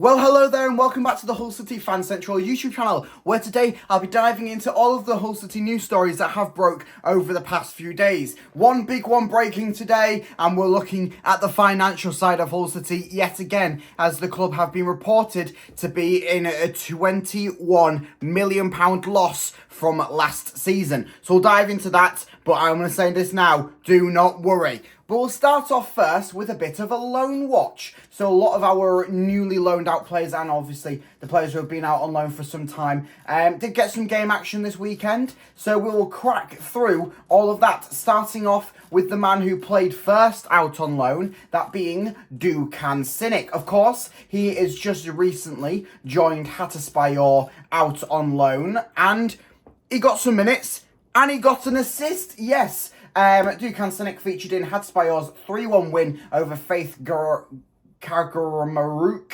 Well, hello there and welcome back to the HullCityFanCentral YouTube channel, where today I'll be diving into all of the Hull City news stories that have broke over the past few days. One big one breaking today, and we're looking at the financial side of Hull City yet again, as the club have been reported to be in a £21 million loss from last season. So we'll dive into that, but I'm going to say this now, do not worry. But we'll start off first with a bit of a loan watch. So a lot of our newly loaned out players, and obviously the players who have been out on loan for some time, did get some game action this weekend. So we will crack through all of that, starting off with the man who played first out on loan, that being Dukan Sinek. Of course, he is just recently joined HullCityFanCentral out on loan, and he got some minutes, and he got an assist, yes. Dukan Sinek featured in HullCityFanCentral's 3-1 win over Faith Kaguramaruk.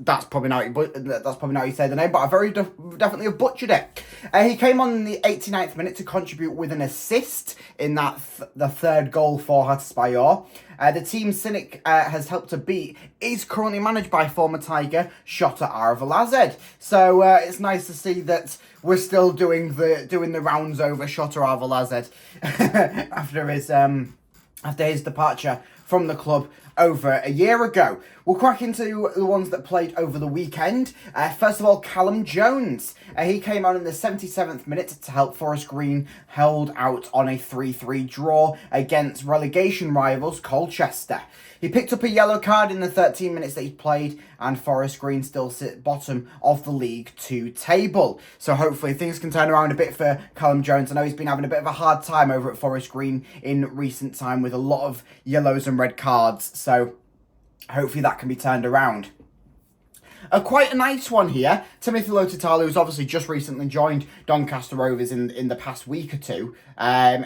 That's probably not how you say the name, but I definitely have butchered it. He came on in the 89th minute to contribute with an assist in that the third goal for HullCityFanCentral. The team Sinek has helped to beat is currently managed by former Tiger Shota Arveladze. So it's nice to see that we're still doing the rounds over Shota Arveladze after his departure from the club over a year ago. We'll crack into the ones that played over the weekend. First of all, Callum Jones. He came on in the 77th minute to help Forest Green hold out on a 3-3 draw against relegation rivals Colchester. He picked up a yellow card in the 13 minutes that he played, and Forest Green still sit bottom of the League 2 table. So hopefully things can turn around a bit for Callum Jones. I know he's been having a bit of a hard time over at Forest Green in recent time with a lot of yellows and red cards. So hopefully that can be turned around. Quite a nice one here. Timothy Lotitalu, who's obviously just recently joined Doncaster Rovers in the past week or two.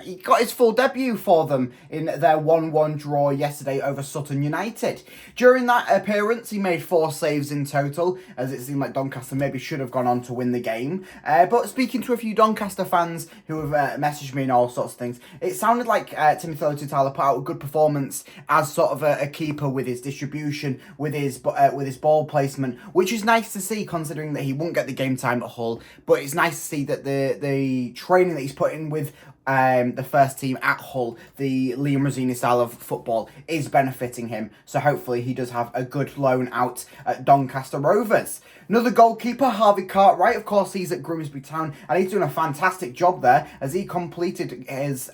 He got his full debut for them in their 1-1 draw yesterday over Sutton United. During that appearance, he made 4 saves in total, as it seemed like Doncaster maybe should have gone on to win the game. But speaking to a few Doncaster fans who have messaged me and all sorts of things, it sounded like Timothy Lotitalu put out a good performance as sort of a keeper with his distribution, with his ball placement, which is nice to see considering that he won't get the game time at Hull. But it's nice to see that the training that he's put in with the first team at Hull, the Liam Rosini style of football, is benefiting him. So hopefully he does have a good loan out at Doncaster Rovers. Another goalkeeper, Harvey Cartwright, of course, he's at Grimsby Town, and he's doing a fantastic job there as he completed his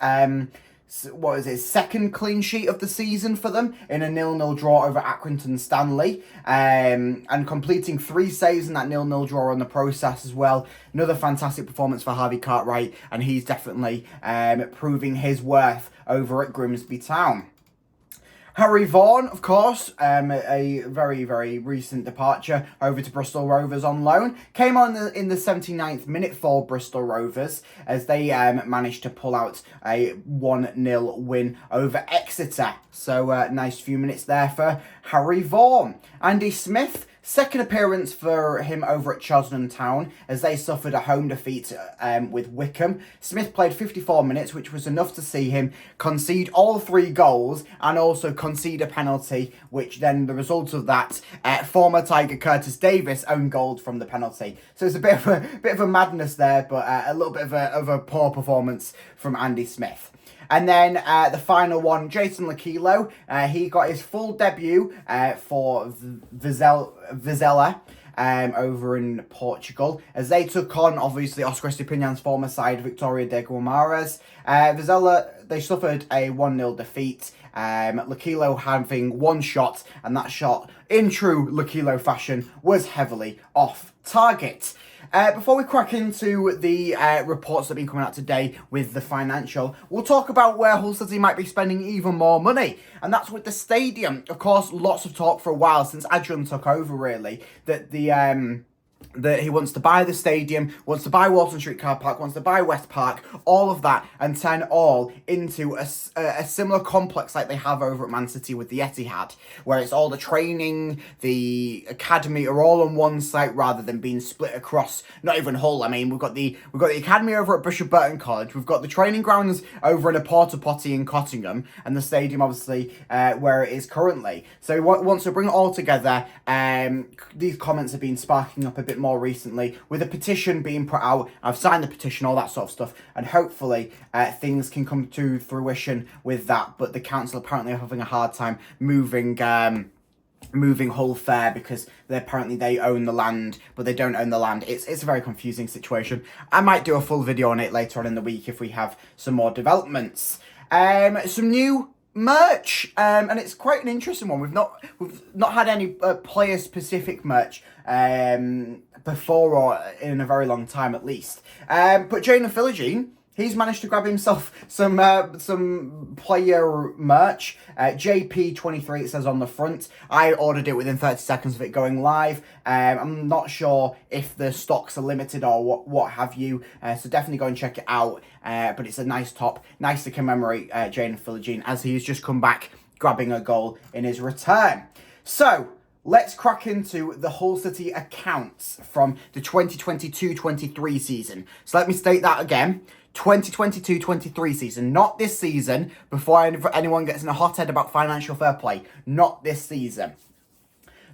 second clean sheet of the season for them in a 0-0 draw over Accrington Stanley, and completing 3 saves in that 0-0 draw in the process as well. Another fantastic performance for Harvey Cartwright, and he's definitely proving his worth over at Grimsby Town. Harry Vaughan, of course, a very, very recent departure over to Bristol Rovers on loan. Came on in the 79th minute for Bristol Rovers as they managed to pull out a 1-0 win over Exeter. So nice few minutes there for Harry Vaughan. Andy Smith, second appearance for him over at Cheltenham Town as they suffered a home defeat with Wickham. Smith played 54 minutes, which was enough to see him concede all 3 goals and also concede a penalty, which then the result of that, former Tiger Curtis Davis owned goal from the penalty. So it's a bit of a madness there, but a little bit of a poor performance from Andy Smith. And then the final one, Jason Lakilo, he got his full debut for Vizela over in Portugal as they took on, obviously, Oscar Estepinan's former side, Victoria de Guimarães. Vizela, they suffered a 1-0 defeat. Lakilo having 1 shot, and that shot, in true Lakilo fashion, was heavily off target. Before we crack into the reports that have been coming out today with the financial, we'll talk about where Hull City might be spending even more money, and that's with the stadium. Of course, lots of talk for a while since Adrian took over, really, that the that he wants to buy the stadium, wants to buy Walton Street Car Park, wants to buy West Park, all of that, and turn all into a similar complex like they have over at Man City with the Etihad, where it's all the training, the academy are all on one site rather than being split across, not even Hull. I mean, we've got the academy over at Bishop Burton College, we've got the training grounds over in a porta potty in Cottingham, and the stadium, obviously, where it is currently. So he wants to bring it all together. These comments have been sparking up a bit more recently with a petition being put out. I've signed the petition, all that sort of stuff, and hopefully things can come to fruition with that. But the council apparently are having a hard time moving Hull Fair because they own the land, but they don't own the land. It's a very confusing situation. I might do a full video on it later on in the week if we have some more developments. Some new merch, and it's quite an interesting one. We've not had any player specific merch before, or in a very long time at least. But Jaden Philogene, he's managed to grab himself some player merch. JP23 it says on the front. I ordered it within 30 seconds of it going live. I'm not sure if the stocks are limited or what have you. So definitely go and check it out. But it's a nice top, nice to commemorate Jaden Philogene as he's just come back grabbing a goal in his return. So let's crack into the Hull City accounts from the 2022-23 season. So let me state that again. 2022-23 season, not this season, before anyone gets in a hot head about financial fair play. Not this season.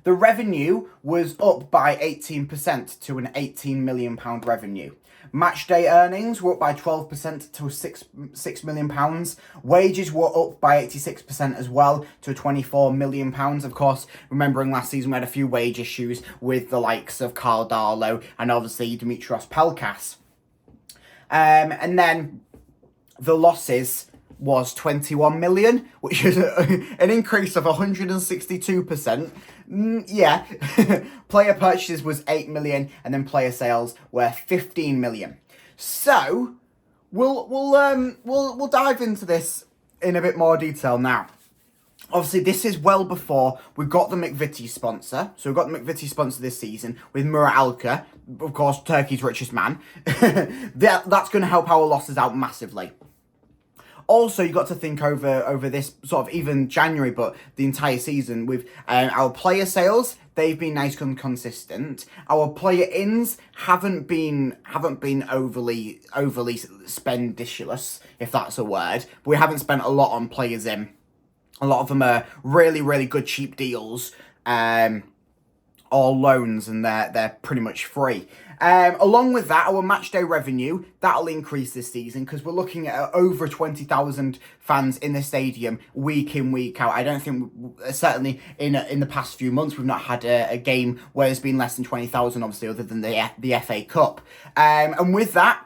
The revenue was up by 18% to an £18 million revenue. Match day earnings were up by 12% to £6 million. Wages were up by 86% as well to £24 million. Of course, remembering last season we had a few wage issues with the likes of Carl Darlow and obviously Dimitrios Pelkas. And then the losses was 21 million, which is an increase of 162%. Yeah. Player purchases was 8 million, and then player sales were 15 million. So we'll dive into this in a bit more detail now. Obviously, this is well before we got the McVitie sponsor. So we've got the McVitie sponsor this season with Murat Alka, of course, Turkey's richest man. That's going to help our losses out massively. Also, you got to think over this sort of even January, but the entire season with our player sales. They've been nice and consistent. Our player ins haven't been overly spendicious, if that's a word. But we haven't spent a lot on players in. A lot of them are really, really good cheap deals, or loans, and they're pretty much free. Along with that, our match day revenue, that'll increase this season because we're looking at over 20,000 fans in the stadium week in, week out. I don't think, certainly in the past few months, we've not had a game where there's been less than 20,000, obviously, other than the FA Cup. And with that,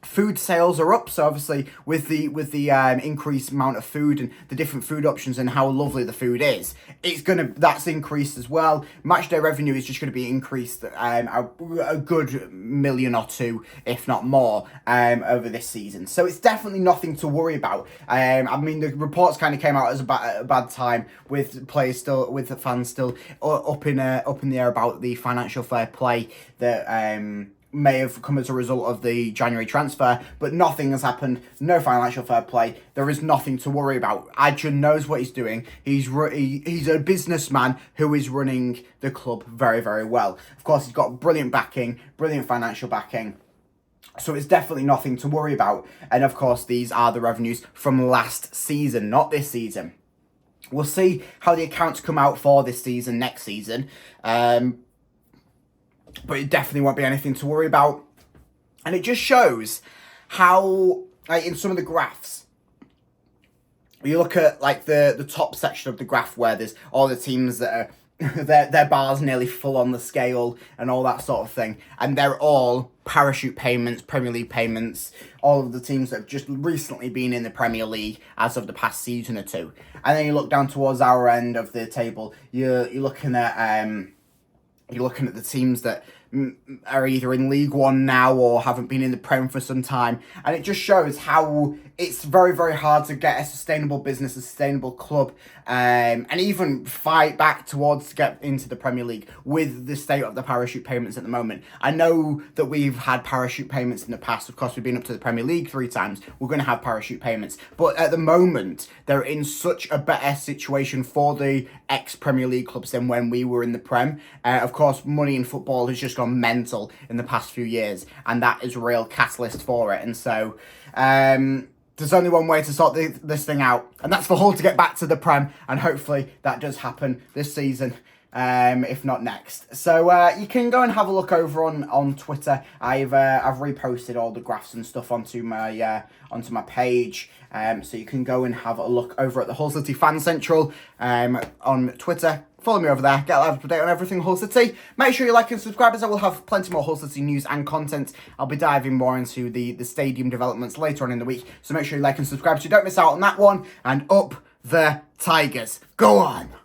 food sales are up, so obviously with the increased amount of food and the different food options and how lovely the food is, that's increased as well. Match day revenue is just going to be increased a good million or two, if not more, over this season. So it's definitely nothing to worry about. I mean, the reports kind of came out as a bad time with the fans still up in the air about the financial fair play that may have come as a result of the January transfer, but nothing has happened. No financial fair play. There is nothing to worry about. Adrian knows what he's doing. He's a businessman who is running the club very, very well. Of course, he's got brilliant backing, brilliant financial backing. So it's definitely nothing to worry about. And of course, these are the revenues from last season, not this season. We'll see how the accounts come out for this season, next season. But it definitely won't be anything to worry about. And it just shows how, like, in some of the graphs, you look at like the top section of the graph where there's all the teams that are their bars nearly full on the scale and all that sort of thing, and they're all parachute payments, Premier League payments, all of the teams that have just recently been in the Premier League as of the past season or two. And then you look down towards our end of the table, you're looking at the teams that are either in League One now or haven't been in the Prem for some time. And it just shows how it's very, very hard to get a sustainable business, a sustainable club, and even fight back towards to get into the Premier League with the state of the parachute payments at the moment. I know that we've had parachute payments in the past. Of course, we've been up to the Premier League 3 times. We're going to have parachute payments. But at the moment, they're in such a better situation for the ex-Premier League clubs than when we were in the Prem. Of course, money in football has just gone mental in the past few years, and that is a real catalyst for it. And so there's only one way to sort this thing out, and that's for Hull to get back to the Prem, and hopefully that does happen this season, if not next. So you can go and have a look over on Twitter. I've reposted all the graphs and stuff onto my page, so you can go and have a look over at the HullCityFanCentral on Twitter. Follow me over there, get live up to date on everything Hull City. Make sure you like and subscribe, as I will have plenty more Hull City news and content. I'll be diving more into the stadium developments later on in the week, so make sure you like and subscribe so you don't miss out on that one. And up the Tigers. Go on!